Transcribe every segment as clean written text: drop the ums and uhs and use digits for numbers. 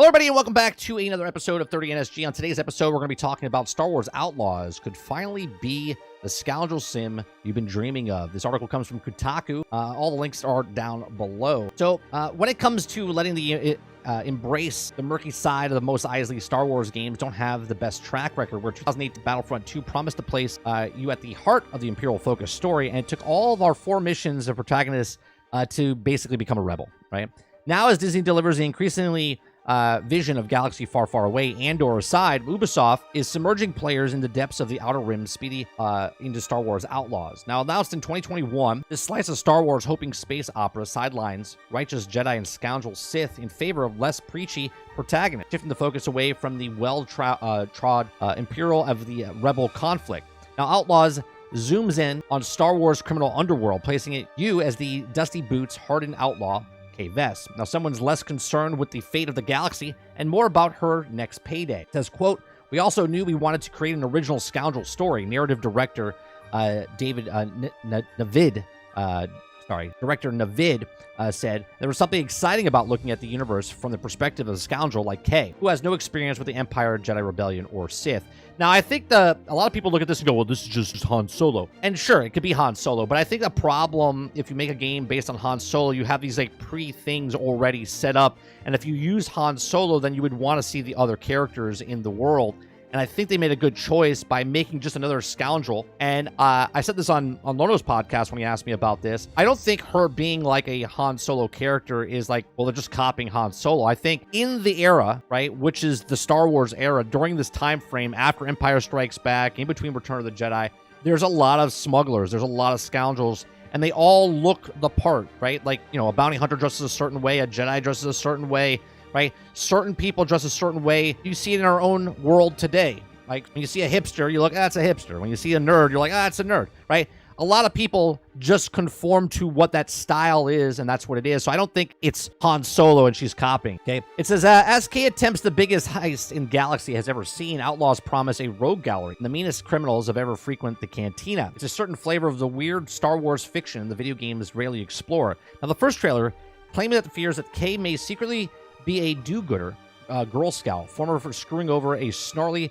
Hello, everybody, and welcome back to another episode of 30NSG. On today's episode, we're going to be talking about Star Wars Outlaws could finally be the scoundrel sim you've been dreaming of. This article comes from Kotaku. All the links are down below. So, when it comes to letting the embrace the murky side of the most Isley Star Wars games don't have the best track record, where 2008 Battlefront 2 promised to place you at the heart of the Imperial-focused story, and it took all of our 4 missions of protagonists to basically become a rebel, right? Now, as Disney delivers the increasingly vision of Galaxy Far, Far Away and/or Aside, Ubisoft is submerging players in the depths of the Outer Rim speedy into Star Wars Outlaws. Now announced in 2021, this slice of Star Wars hoping space opera sidelines righteous Jedi and scoundrel Sith in favor of less preachy protagonists, shifting the focus away from the well-trod Imperial of the Rebel conflict. Now Outlaws zooms in on Star Wars criminal underworld, placing you as the dusty boots hardened outlaw Kay Vess. Now, someone's less concerned with the fate of the galaxy and more about her next payday. It says, quote, "We also knew we wanted to create an original scoundrel story." Narrative director David Navid said, "There was something exciting about looking at the universe from the perspective of a scoundrel like Kay, who has no experience with the Empire, Jedi Rebellion, or Sith." Now, I think a lot of people look at this and go, well, this is just Han Solo. And sure, it could be Han Solo, but I think the problem, if you make a game based on Han Solo, you have these like pre-things already set up. And if you use Han Solo, then you would want to see the other characters in the world. And I think they made a good choice by making just another scoundrel. And I said this on Lono's podcast when he asked me about this. I don't think her being like a Han Solo character is like, well, they're just copying Han Solo. I think in the era, right, which is the Star Wars era, during this time frame after Empire Strikes Back, in between Return of the Jedi, there's a lot of smugglers. There's a lot of scoundrels. And they all look the part, right? Like, you know, a bounty hunter dresses a certain way, a Jedi dresses a certain way, right? Certain people dress a certain way. You see it in our own world today. Like, when you see a hipster, you look, that's a hipster. When you see a nerd, you're like, that's a nerd, right? A lot of people just conform to what that style is, and that's what it is. So I don't think it's Han Solo and she's copying, okay? It says, as Kay attempts the biggest heist in Galaxy has ever seen, Outlaws promise a rogue gallery. The meanest criminals have ever frequent the cantina. It's a certain flavor of the weird Star Wars fiction the video games rarely explore. Now, the first trailer claiming that the fears that Kay may secretly be a do-gooder, Girl Scout, former for screwing over a snarly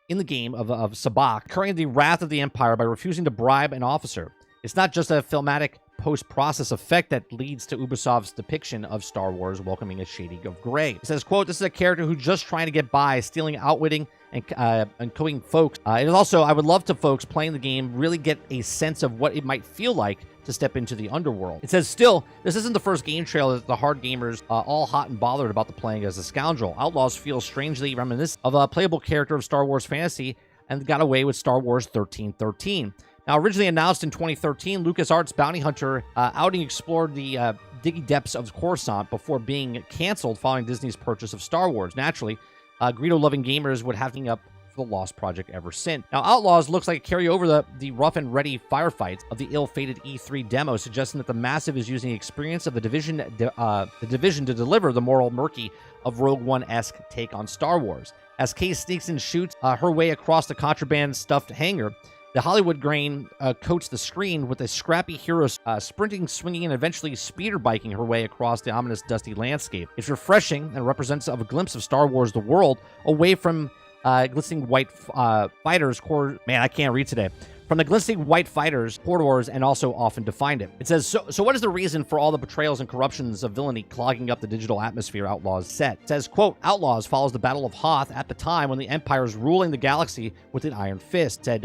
in the game of Sabak, incurring the wrath of the Empire by refusing to bribe an officer. It's not just a filmatic post-process effect that leads to Ubisoft's depiction of Star Wars welcoming a shade of gray. It says, quote, "This is a character who's just trying to get by, stealing, outwitting, and killing folks." It is also, I would love to folks playing the game really get a sense of what it might feel like to step into the underworld. It says, still, this isn't the first game trailer that the hard gamers all hot and bothered about the playing as a scoundrel. Outlaws feel strangely reminiscent of a playable character of Star Wars fantasy and got away with Star Wars 1313. Now, originally announced in 2013, LucasArts' Bounty Hunter outing explored the diggy depths of Coruscant before being canceled following Disney's purchase of Star Wars. Naturally, Greedo-loving gamers would have been up for the Lost Project ever since. Now, Outlaws looks like a carryover the rough and ready firefights of the ill-fated E3 demo, suggesting that the Massive is using the experience of the Division to deliver the moral murky of Rogue One-esque take on Star Wars. As Kay sneaks and shoots her way across the contraband stuffed hangar, the Hollywood grain coats the screen with a scrappy hero sprinting, swinging, and eventually speeder biking her way across the ominous, dusty landscape. It's refreshing and represents a glimpse of Star Wars: The World away from glistening white fighters. Man, I can't read today. From the glistening white fighters, corridors, and also often defined it. It says, so what is the reason for all the betrayals and corruptions of villainy clogging up the digital atmosphere Outlaws set? It says, quote, "Outlaws follows the Battle of Hoth at the time when the Empire is ruling the galaxy with an iron fist," said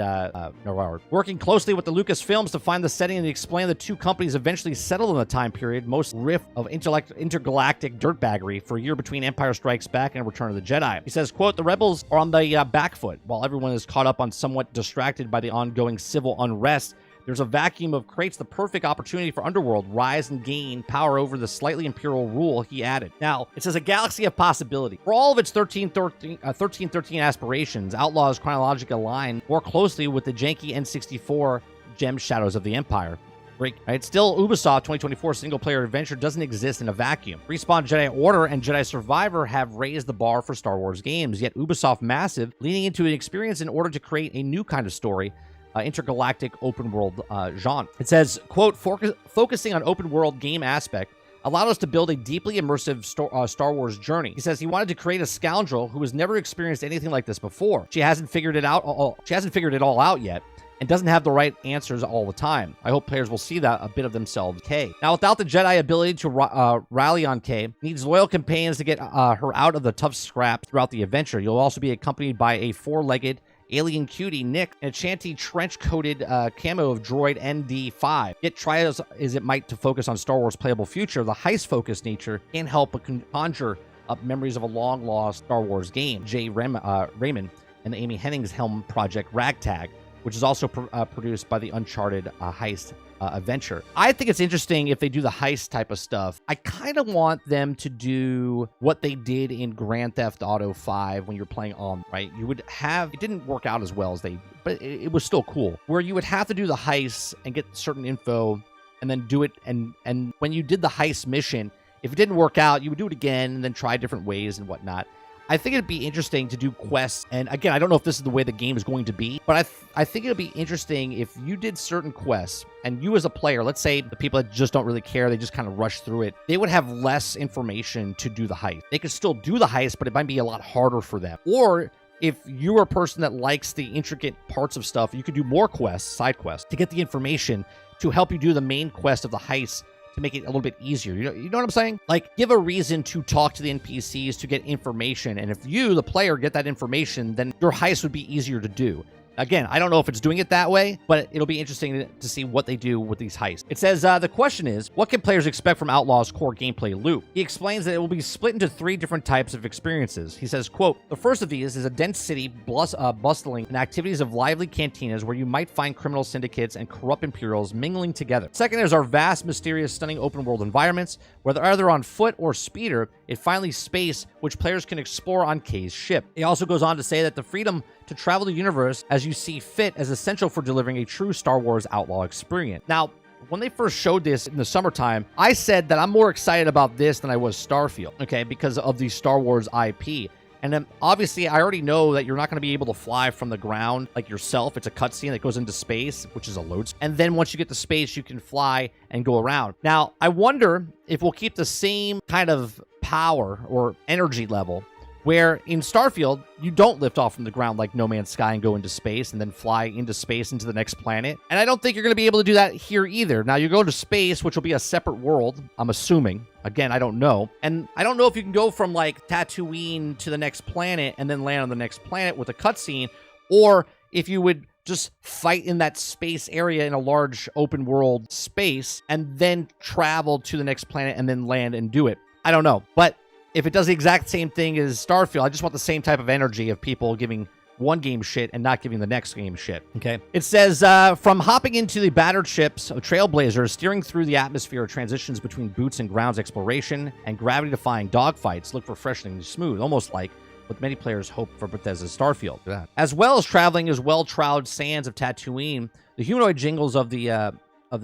Norward. Working closely with the Lucasfilms to find the setting and explain the two companies eventually settled in the time period, most rift of intergalactic dirtbaggery for a year between Empire Strikes Back and Return of the Jedi. He says, quote, "The rebels are on the back foot, while everyone is caught up on somewhat distracted by the ongoing civil unrest. There's a vacuum of creates the perfect opportunity for Underworld rise and gain power over the slightly imperial rule," he added. Now, it says a galaxy of possibility. For all of its 1313 aspirations, Outlaws chronologically align more closely with the janky N64 gem Shadows of the Empire. Right? Still, Ubisoft 2024 single-player adventure doesn't exist in a vacuum. Respawn Jedi Order and Jedi Survivor have raised the bar for Star Wars games, yet Ubisoft Massive leaning into an experience in order to create a new kind of story, intergalactic open world genre. It says, quote, focusing on open world game aspect allowed us to build a deeply immersive Star Wars journey. He says he wanted to create a scoundrel who has never experienced anything like this before. She hasn't figured it all out yet, and doesn't have the right answers all the time. I hope players will see that a bit of themselves. Kay. Now, without the Jedi ability to rally on Kay, needs loyal companions to get her out of the tough scrap throughout the adventure. You'll also be accompanied by a four-legged alien cutie, Nick, and a chanty trench-coated camo of droid ND5. Yet try as it might to focus on Star Wars' playable future, the heist-focused nature can't help but conjure up memories of a long-lost Star Wars game. Raymond and the Amy Hennig's helm project Ragtag, which is also produced by the Uncharted heist adventure. I think it's interesting if they do the heist type of stuff. I kind of want them to do what they did in Grand Theft Auto 5 when you're playing on, right? You would have, it didn't work out as well as but it was still cool, where you would have to do the heist and get certain info and then do it. And when you did the heist mission, if it didn't work out, you would do it again and then try different ways and whatnot. I think it'd be interesting to do quests. And again, I don't know if this is the way the game is going to be, but I think it'd be interesting if you did certain quests and you as a player, let's say the people that just don't really care, they just kind of rush through it, they would have less information to do the heist. They could still do the heist, but it might be a lot harder for them. Or if you're a person that likes the intricate parts of stuff, you could do more quests, side quests, to get the information to help you do the main quest of the heist, to make it a little bit easier. You know what I'm saying? Like, give a reason to talk to the NPCs to get information. And if you, the player, get that information, then your heist would be easier to do. Again, I don't know if it's doing it that way, but it'll be interesting to see what they do with these heists. It says, the question is, what can players expect from Outlaws' core gameplay loop? He explains that it will be split into 3 different types of experiences. He says, quote, the first of these is a dense city, bustling, and activities of lively cantinas where you might find criminal syndicates and corrupt Imperials mingling together. Second is our vast, mysterious, stunning open-world environments, whether either on foot or speeder, it finally space which players can explore on Kay's ship. He also goes on to say that the freedom to travel the universe as you see fit is essential for delivering a true Star Wars Outlaw experience. Now, when they first showed this in the summertime, I said that I'm more excited about this than I was Starfield, okay, because of the Star Wars IP. And then obviously I already know that you're not going to be able to fly from the ground like yourself. It's a cutscene that goes into space, which is a load. And then once you get to space, you can fly and go around. Now, I wonder if we'll keep the same kind of power or energy level where in Starfield, you don't lift off from the ground like No Man's Sky and go into space and then fly into space into the next planet. And I don't think you're going to be able to do that here either. Now, you go to space, which will be a separate world, I'm assuming. Again, I don't know. And I don't know if you can go from like Tatooine to the next planet and then land on the next planet with a cutscene, or if you would just fight in that space area in a large open world space and then travel to the next planet and then land and do it. I don't know. But if it does the exact same thing as Starfield, I just want the same type of energy of people giving one game shit and not giving the next game shit, okay? It says, from hopping into the battered ships of Trailblazers, steering through the atmosphere, transitions between boots and grounds exploration and gravity-defying dogfights look refreshingly smooth, almost like what many players hope for Bethesda's Starfield. Yeah. As well as traveling as well-trowed sands of Tatooine, the humanoid jingles of the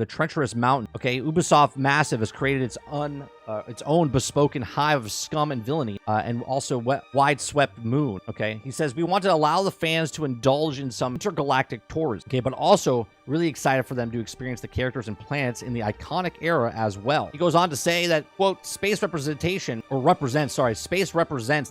treacherous mountain. Okay, Ubisoft Massive has created its own bespoke hive of scum and villainy, and also wide-swept moon. Okay, he says we want to allow the fans to indulge in some intergalactic tours. Okay, but also really excited for them to experience the characters and planets in the iconic era as well. He goes on to say that, quote, space represents,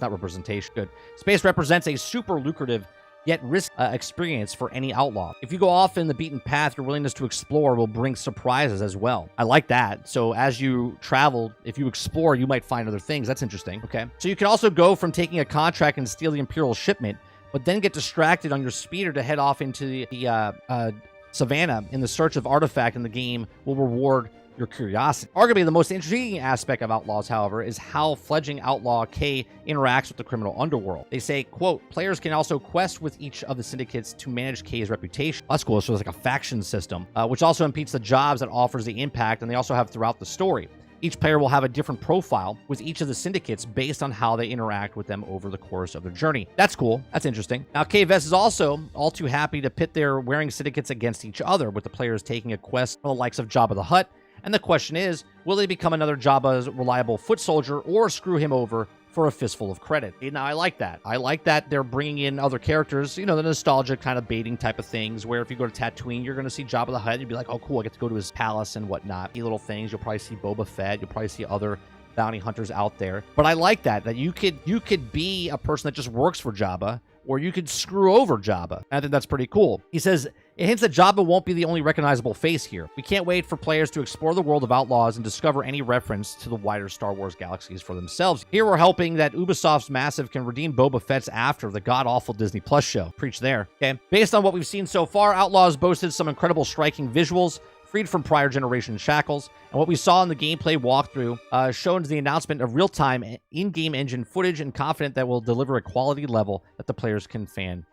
not representation. Good. Space represents a super lucrative yet risk experience for any outlaw. If you go off in the beaten path, your willingness to explore will bring surprises as well. I like that. So as you travel, if you explore, you might find other things. That's interesting. Okay. So you can also go from taking a contract and steal the Imperial shipment, but then get distracted on your speeder to head off into the savannah in the search of artifact in the game will reward your curiosity. Arguably, the most intriguing aspect of Outlaws, however, is how fledgling outlaw K interacts with the criminal underworld. They say, quote, players can also quest with each of the syndicates to manage K's reputation. That's cool. So it's like a faction system, which also impedes the jobs that offers the impact, and they also have throughout the story. Each player will have a different profile with each of the syndicates based on how they interact with them over the course of their journey. That's cool. That's interesting. Now, KVS is also all too happy to pit their wearing syndicates against each other, with the players taking a quest for the likes of Jabba the Hutt. And the question is, will they become another Jabba's reliable foot soldier or screw him over for a fistful of credit. Now, I like that. I like that they're bringing in other characters, the nostalgia kind of baiting type of things, where if you go to Tatooine, you're going to see Jabba the Hutt. You'd be like, oh, cool, I get to go to his palace and whatnot. See little things. You'll probably see Boba Fett. You'll probably see other bounty hunters out there. But I like that you could be a person that just works for Jabba, or you could screw over Jabba. I think that's pretty cool. He says, it hints that Jabba won't be the only recognizable face here. We can't wait for players to explore the world of Outlaws and discover any reference to the wider Star Wars galaxies for themselves. Here we're hoping that Ubisoft's Massive can redeem Boba Fett's after the god-awful Disney Plus show. Preach there. Okay. Based on what we've seen so far, Outlaws boasted some incredible striking visuals, freed from prior generation shackles, and what we saw in the gameplay walkthrough shows the announcement of real-time in-game engine footage, and confident that will deliver a quality level that the players can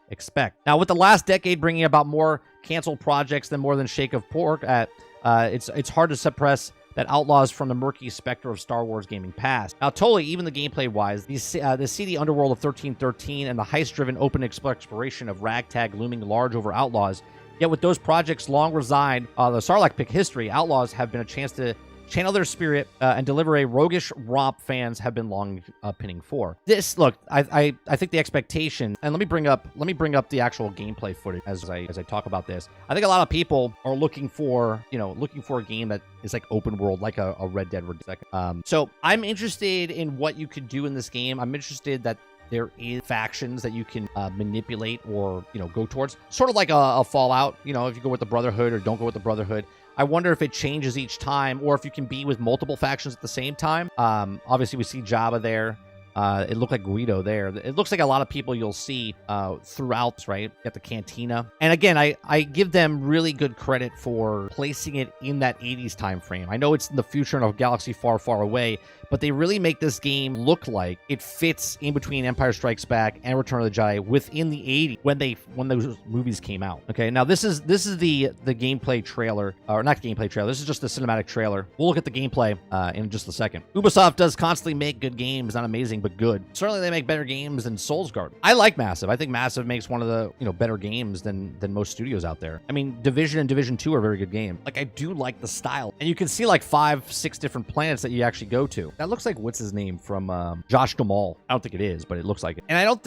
expect. Now, with the last decade bringing about more canceled projects than more than shake of pork, it's hard to suppress that Outlaws from the murky specter of Star Wars gaming past. Now, totally, even the gameplay-wise, the seedy underworld of 1313 and the heist-driven open exploration of Ragtag looming large over Outlaws. Yet with those projects long reside, the Sarlacc pit history, Outlaws have been a chance to channel their spirit and deliver a roguish romp fans have been long pinning for. This, look, I think the expectation, and let me bring up the actual gameplay footage as I talk about this. I think a lot of people are looking for a game that is like open world, like a Red Dead Redemption. So I'm interested in what you could do in this game. I'm interested that there is factions that you can manipulate or, go towards. Sort of like a Fallout, if you go with the Brotherhood or don't go with the Brotherhood. I wonder if it changes each time, or if you can be with multiple factions at the same time. Obviously, we see Jabba there. It looked like Guido there. It looks like a lot of people you'll see throughout, right? At the cantina. And again, I give them really good credit for placing it in that 80s time frame. I know it's in the future in a galaxy far, far away, but they really make this game look like it fits in between Empire Strikes Back and Return of the Jedi within the 80s when those movies came out. Okay, now this is the gameplay trailer, or not gameplay trailer. This is just the cinematic trailer. We'll look at the gameplay in just a second. Ubisoft does constantly make good games, not amazing, but good. Certainly, they make better games than Soulsguard. I like Massive. I think Massive makes one of the better games than most studios out there. I mean, Division and Division 2 are very good games. Like, I do like the style, and you can see like 5-6 different planets that you actually go to. That looks like, what's his name from Josh Duhamel. I don't think it is, but it looks like it. And I don't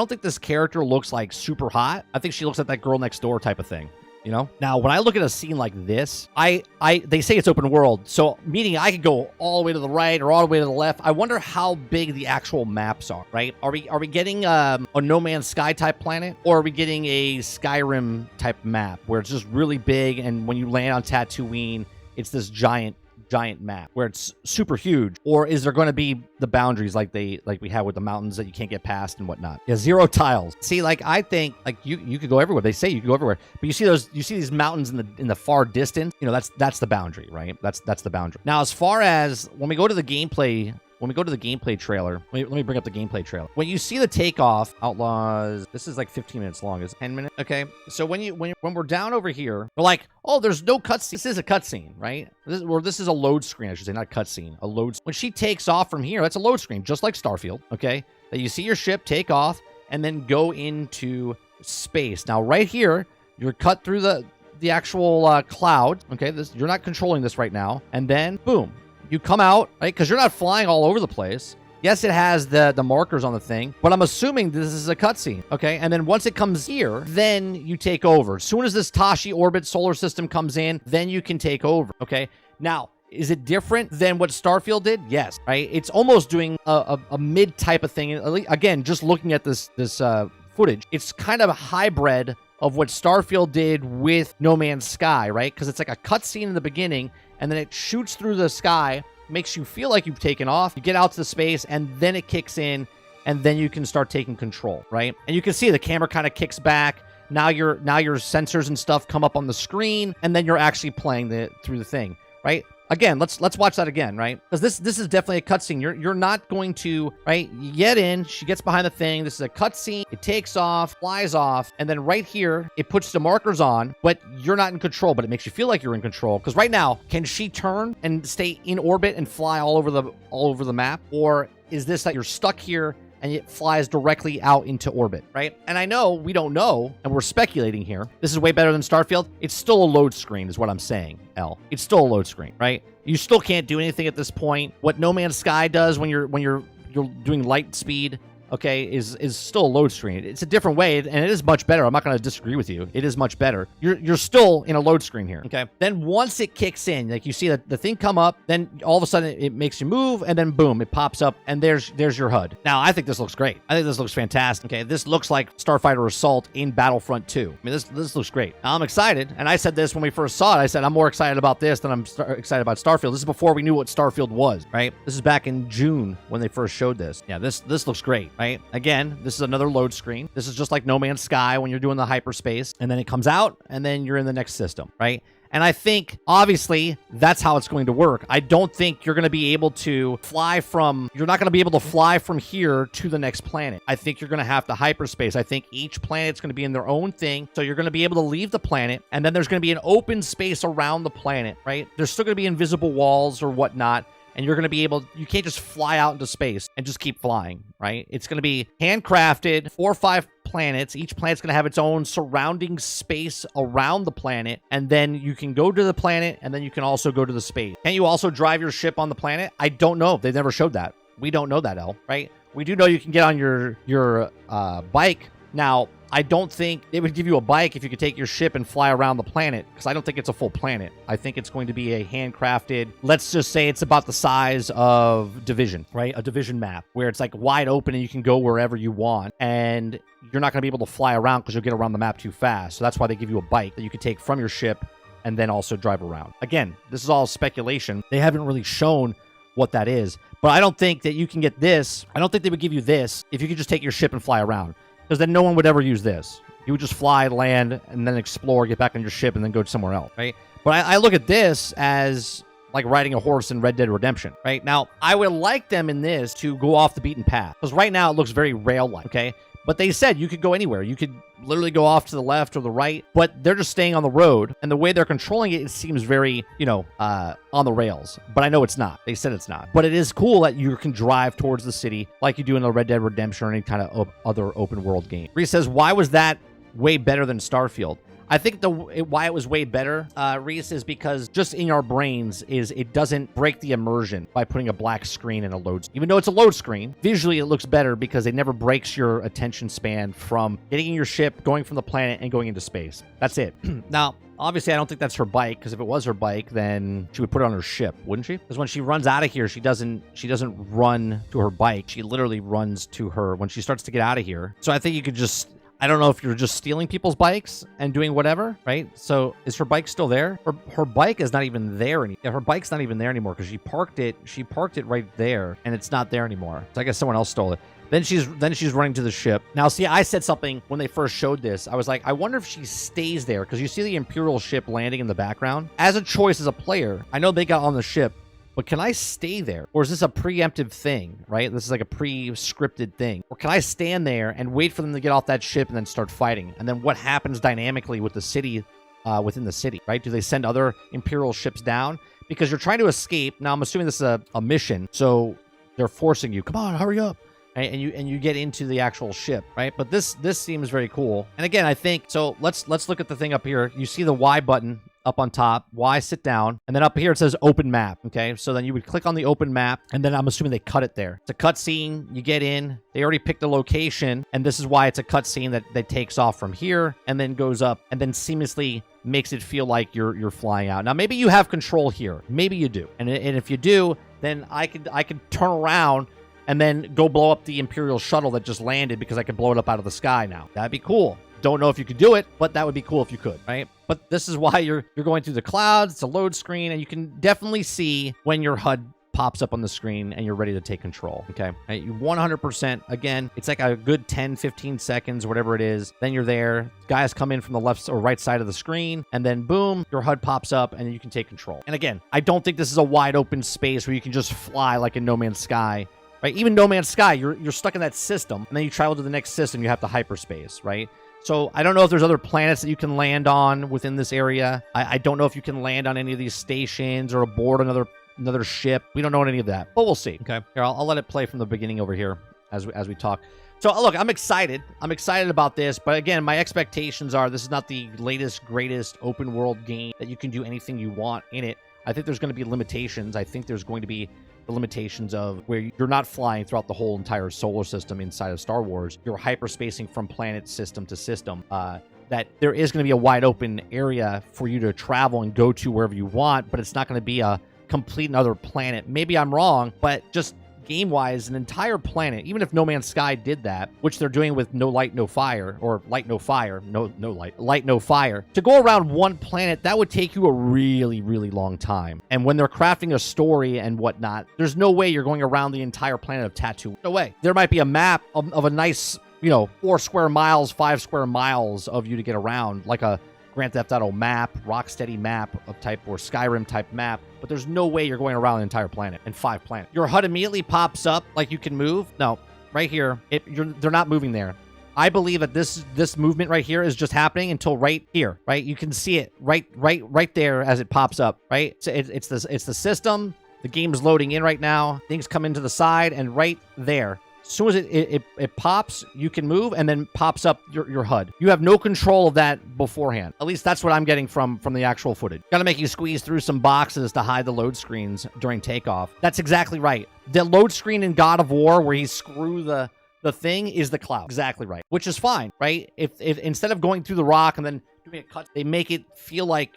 think this character looks like super hot. I think she looks like that girl next door type of thing. Now when I look at a scene like this, they say it's open world, so meaning I could go all the way to the right or all the way to the left. I wonder how big the actual maps are, right? Are we getting a No Man's Sky type planet, or are we getting a Skyrim type map where it's just really big, and when you land on Tatooine, it's this giant map where it's super huge? Or is there going to be the boundaries like we have with the mountains that you can't get past and whatnot? Yeah, 0 tiles. See, like, I think like you could go everywhere. They say you could go everywhere, but you see these mountains in the far distance. That's the boundary, right? That's the boundary. Now, as far as when we go to the gameplay. When we go to the gameplay trailer, let me bring up the gameplay trailer. When you see the takeoff, Outlaws, this is like 15 minutes long. It's 10 minutes. Okay. So when we're down over here, we're like, oh, there's no cutscene. This is a cutscene, right? This is a load screen, I should say, not a cutscene. A load. When she takes off from here, that's a load screen, just like Starfield. Okay. That you see your ship take off and then go into space. Now, right here, you're cut through the actual cloud. Okay. You're not controlling this right now. And then, boom. You come out, right? Because you're not flying all over the place. Yes, it has the markers on the thing, but I'm assuming this is a cutscene, okay? And then once it comes here, then you take over. As soon as this Tashi orbit solar system comes in, then you can take over, okay? Now, is it different than what Starfield did? Yes, right? It's almost doing a mid type of thing. Again, just looking at this footage, it's kind of a hybrid of what Starfield did with No Man's Sky, right? Because it's like a cutscene in the beginning, and then it shoots through the sky, makes you feel like you've taken off. You get out to the space, and then it kicks in, and then you can start taking control, right? And you can see the camera kind of kicks back. Now your sensors and stuff come up on the screen, and then you're actually playing through the thing, right? Again, let's watch that again, right? Because this is definitely a cutscene. You're not going to, right? You get in, she gets behind the thing. This is a cutscene. It takes off, flies off, and then right here it puts the markers on, but you're not in control. But it makes you feel like you're in control. Because right now, can she turn and stay in orbit and fly all over the map, or is this that you're stuck here and it flies directly out into orbit, right? And I know we don't know, and we're speculating here. This is way better than Starfield. It's still a load screen is what I'm saying, L. It's still a load screen, right? You still can't do anything at this point. What No Man's Sky does when you're you're doing light speed, okay, is still a load screen. It's a different way, and it is much better. I'm not going to disagree with you. It is much better. You're still in a load screen here, okay? Then once it kicks in, like you see that the thing come up, then all of a sudden it makes you move, and then boom, it pops up, and there's your HUD. Now, I think this looks great. I think this looks fantastic, okay? This looks like Starfighter Assault in Battlefront 2. I mean, this looks great. Now, I'm excited, and I said this when we first saw it. I said, I'm more excited about this than I'm excited about Starfield. This is before we knew what Starfield was, right? This is back in June when they first showed this. Yeah, this looks great, right? Again, this is another load screen. This is just like No Man's Sky when you're doing the hyperspace, and then it comes out, and then you're in the next system, right? And I think, obviously, that's how it's going to work. I don't think you're going to be able to fly from... You're not going to be able to fly from here to the next planet. I think you're going to have to hyperspace. I think each planet's going to be in their own thing. So you're going to be able to leave the planet, and then there's going to be an open space around the planet, right? There's still going to be invisible walls or whatnot. And you're going to be able, you can't just fly out into space and just keep flying, right? It's going to be handcrafted, 4 or 5 planets. Each planet's going to have its own surrounding space around the planet. And then you can go to the planet, and then you can also go to the space. Can you also drive your ship on the planet? I don't know. They've never showed that. We don't know that, El, right? We do know you can get on your bike. Now, I don't think they would give you a bike if you could take your ship and fly around the planet, because I don't think it's a full planet. I think it's going to be a handcrafted, let's just say it's about the size of Division, right? A Division map where it's like wide open and you can go wherever you want, and you're not going to be able to fly around because you'll get around the map too fast. So that's why they give you a bike that you can take from your ship and then also drive around. Again, this is all speculation. They haven't really shown what that is, but I don't think that you can get this. I don't think they would give you this if you could just take your ship and fly around. Because then no one would ever use this. You would just fly, land, and then explore, get back on your ship, and then go somewhere else, right? But I look at this as like riding a horse in Red Dead Redemption, right? Now, I would like them in this to go off the beaten path. Because right now, it looks very rail-like, okay? But they said you could go anywhere. You could literally go off to the left or the right, but they're just staying on the road. And the way they're controlling it, it seems very, on the rails. But I know it's not. They said it's not. But it is cool that you can drive towards the city like you do in the Red Dead Redemption or any kind of other open world game. Reese says, why was that way better than Starfield? I think why it was way better, Reese, is because just in our brains is it doesn't break the immersion by putting a black screen in a load screen. Even though it's a load screen, visually it looks better because it never breaks your attention span from getting in your ship, going from the planet, and going into space. That's it. Now, obviously, I don't think that's her bike, because if it was her bike, then she would put it on her ship, wouldn't she? Because when she runs out of here, she doesn't run to her bike. She literally runs to her when she starts to get out of here. So I think you could just... I don't know if you're just stealing people's bikes and doing whatever, right? So is her bike still there? Her bike is not even there anymore. Yeah, her bike's not even there anymore because she parked it right there, and it's not there anymore. So I guess someone else stole it. Then she's running to the ship. Now, see, I said something when they first showed this. I was like, I wonder if she stays there, because you see the Imperial ship landing in the background. As a choice as a player, I know they got on the ship, but can I stay there? Or is this a preemptive thing, right? This is like a pre-scripted thing. Or can I stand there and wait for them to get off that ship and then start fighting? And then what happens dynamically with the city, within the city, right? Do they send other Imperial ships down? Because you're trying to escape. Now, I'm assuming this is a mission, so they're forcing you. Come on, hurry up. Right? And you get into the actual ship, right? But this seems very cool. And again, I think, so let's look at the thing up here. You see the Y button up on top. Y, sit down. And then up here it says open map, okay? So then you would click on the open map, and then I'm assuming they cut it there. It's a cutscene. You get in. They already picked the location, and this is why it's a cutscene that takes off from here and then goes up and then seamlessly makes it feel like you're flying out. Now, maybe you have control here. Maybe you do. And if you do, then I could turn around and then go blow up the Imperial shuttle that just landed, because I could blow it up out of the sky now. That'd be cool. Don't know if you could do it, but that would be cool if you could, right? But this is why you're going through the clouds. It's a load screen, and you can definitely see when your HUD pops up on the screen and you're ready to take control, okay? Right, you 100%, again, it's like a good 10, 15 seconds, whatever it is. Then you're there. Guys come in from the left or right side of the screen, and then boom, your HUD pops up and you can take control. And again, I don't think this is a wide open space where you can just fly like in No Man's Sky. Right? Even No Man's Sky, you're stuck in that system, and then you travel to the next system, you have to hyperspace, right? So I don't know if there's other planets that you can land on within this area. I don't know if you can land on any of these stations or aboard another ship. We don't know any of that, but we'll see. Okay, here, I'll let it play from the beginning over here as we talk. So look, I'm excited. I'm excited about this, but again, my expectations are this is not the latest, greatest open world game that you can do anything you want in it. I think there's going to be limitations. I think there's going to be the limitations of where you're not flying throughout the whole entire solar system inside of Star Wars. You're hyperspacing from planet system to system. That there is going to be a wide open area for you to travel and go to wherever you want, but it's not going to be a complete another planet. Maybe I'm wrong, but just game-wise, an entire planet, even if No Man's Sky did that, which they're doing with no light, no fire, or light, no fire, no light, no fire, to go around one planet, that would take you a really, really long time. And when they're crafting a story and whatnot, there's no way you're going around the entire planet of Tatooine. No way. There might be a map of a nice, 4 square miles, 5 square miles of you to get around, like a Grand Theft Auto map, Rocksteady map of type, or Skyrim type map, but there's no way you're going around the entire planet and 5 planets. Your HUD immediately pops up like you can move. No, right here, they're not moving there. I believe that this movement right here is just happening until right here, right? You can see it right there as it pops up, right? So it's the system. The game's loading in right now. Things come into the side, and right there, as soon as it pops, you can move, and then pops up your HUD. You have no control of that beforehand. At least that's what I'm getting from the actual footage. Gotta make you squeeze through some boxes to hide the load screens during takeoff. That's exactly right. The load screen in God of War where he screw the thing is the cloud. Exactly right. Which is fine, right? If instead of going through the rock and then doing a cut, they make it feel like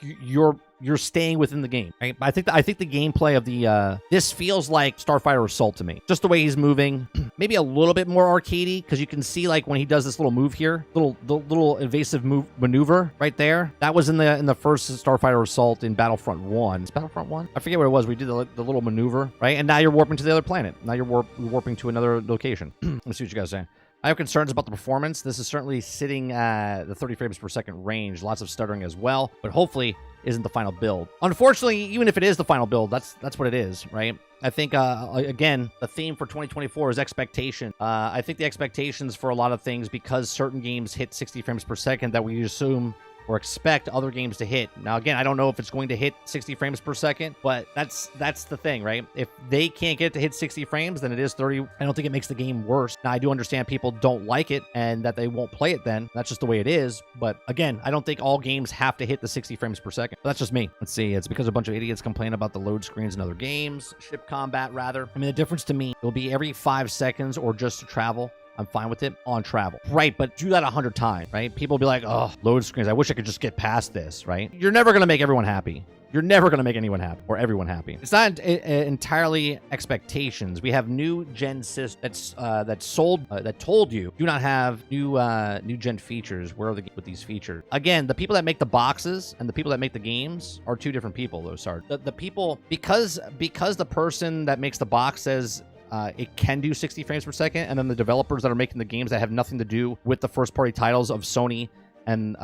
you're staying within the game, right? I think the gameplay of the this feels like Starfighter Assault to me. Just the way he's moving, maybe a little bit more arcadey, because you can see like when he does this little move here, the little evasive maneuver right there. That was in the first Starfighter Assault in Battlefront 1. It's Battlefront 1? I forget what it was. We did the little maneuver, right? And now you're warping to the other planet. Now you're warping to another location. Let's see what you guys say. I have concerns about the performance. This is certainly sitting at the 30 frames per second range. Lots of stuttering as well, but hopefully isn't the final build. Unfortunately, even if it is the final build, that's what it is, right? I think, again, the theme for 2024 is expectation. I think the expectations for a lot of things, because certain games hit 60 frames per second, that we assume or expect other games to hit. Now, again, I don't know if it's going to hit 60 frames per second, but that's the thing, right? If they can't get it to hit 60 frames, then it is 30. I don't think it makes the game worse. Now, I do understand people don't like it and that they won't play it then. That's just the way it is. But again, I don't think all games have to hit the 60 frames per second. But that's just me. Let's see. It's because a bunch of idiots complain about the load screens in other games. Ship combat, rather. I mean, the difference to me, it'll be every 5 seconds or just to travel. I'm fine with it on travel. Right, but do that 100 times, right? People will be like, oh, load screens. I wish I could just get past this, right? You're never going to make everyone happy. You're never going to make anyone happy or everyone happy. It's not entirely expectations. We have new gen systems that told you do not have new gen features. Where are the with these features? Again, the people that make the boxes and the people that make the games are two different people. Those are the people, because the person that makes the box says it can do 60 frames per second, and then the developers that are making the games that have nothing to do with the first-party titles of Sony and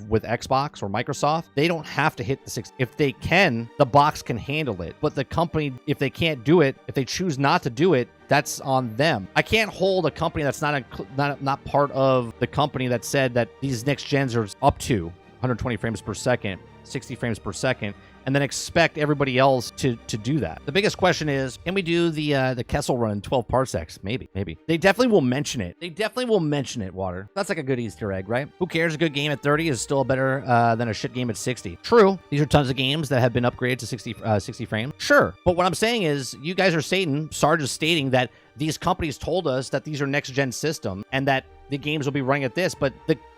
with Xbox or Microsoft, they don't have to hit the 60. If they can, the box can handle it. But the company, if they can't do it, if they choose not to do it, that's on them. I can't hold a company that's not part of the company that said that these next gens are up to 120 frames per second, 60 frames per second, and then expect everybody else to do that. The biggest question is, can we do the Kessel run in 12 parsecs? Maybe. They definitely will mention it. Water. That's like a good Easter egg, right? Who cares? A good game at 30 is still better than a shit game at 60. True. These are tons of games that have been upgraded to 60 frames. Sure. But what I'm saying is, you guys are Sarge is stating that these companies told us that these are next-gen systems and that the games will be running at this, but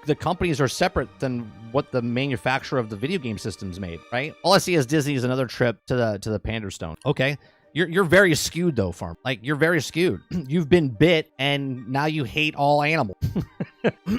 the companies are separate than what the manufacturer of the video game systems made, right? All I see is Disney is another trip to the Panderstone. Okay. You're very skewed though, Farm. Like, you're very skewed. You've been bit and now you hate all animals.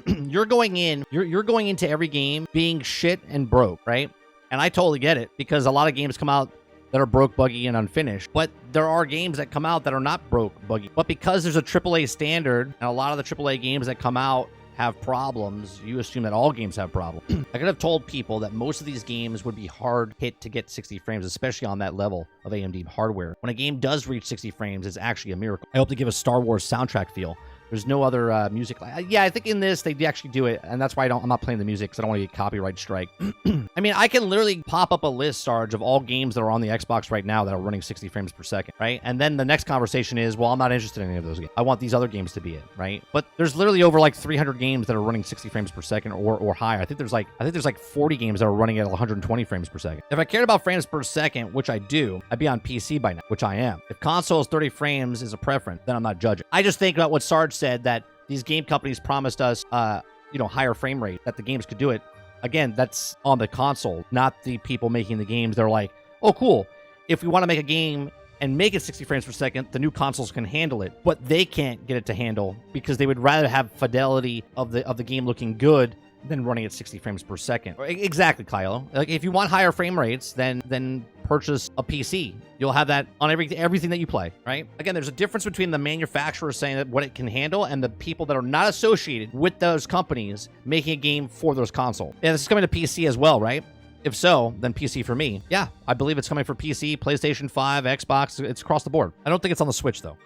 You're going into every game being shit and broke, right? And I totally get it, because a lot of games come out that are broke, buggy, and unfinished. But there are games that come out that are not broke, buggy. But because there's a AAA standard, and a lot of the AAA games that come out have problems, you assume that all games have problems. I could have told people that most of these games would be hard hit to get 60 frames, especially on that level of AMD hardware. When a game does reach 60 frames, it's actually a miracle. I hope to give a Star Wars soundtrack feel. There's no other music. Yeah, I think in this they actually do it, and that's why I'm not playing the music because I don't want to get copyright strike. I mean, I can literally pop up a list, Sarge, of all games that are on the Xbox right now that are running 60 frames per second, right? And then the next conversation is, well, I'm not interested in any of those games. I want these other games to be it, right? But there's literally over like 300 games that are running 60 frames per second or higher. I think there's like 40 games that are running at 120 frames per second. If I cared about frames per second, which I do, I'd be on PC by now, which I am. If console is 30 frames is a preference, then I'm not judging. I just think about what Sarge said, that these game companies promised us, higher frame rate, that the games could do it. Again, that's on the console, not the people making the games. They're like, oh, cool. If we want to make a game and make it 60 frames per second, the new consoles can handle it, but they can't get it to handle because they would rather have fidelity of the game looking good than running at 60 frames per second. Exactly, Kyle. Like, if you want higher frame rates, then purchase a PC. You'll have that on everything that you play, right? Again, there's a difference between the manufacturer saying that what it can handle and the people that are not associated with those companies making a game for those consoles. Yeah, this is coming to PC as well, right? If so, then PC for me. Yeah, I believe it's coming for PC, PlayStation 5, Xbox. It's across the board. I don't think it's on the Switch, though.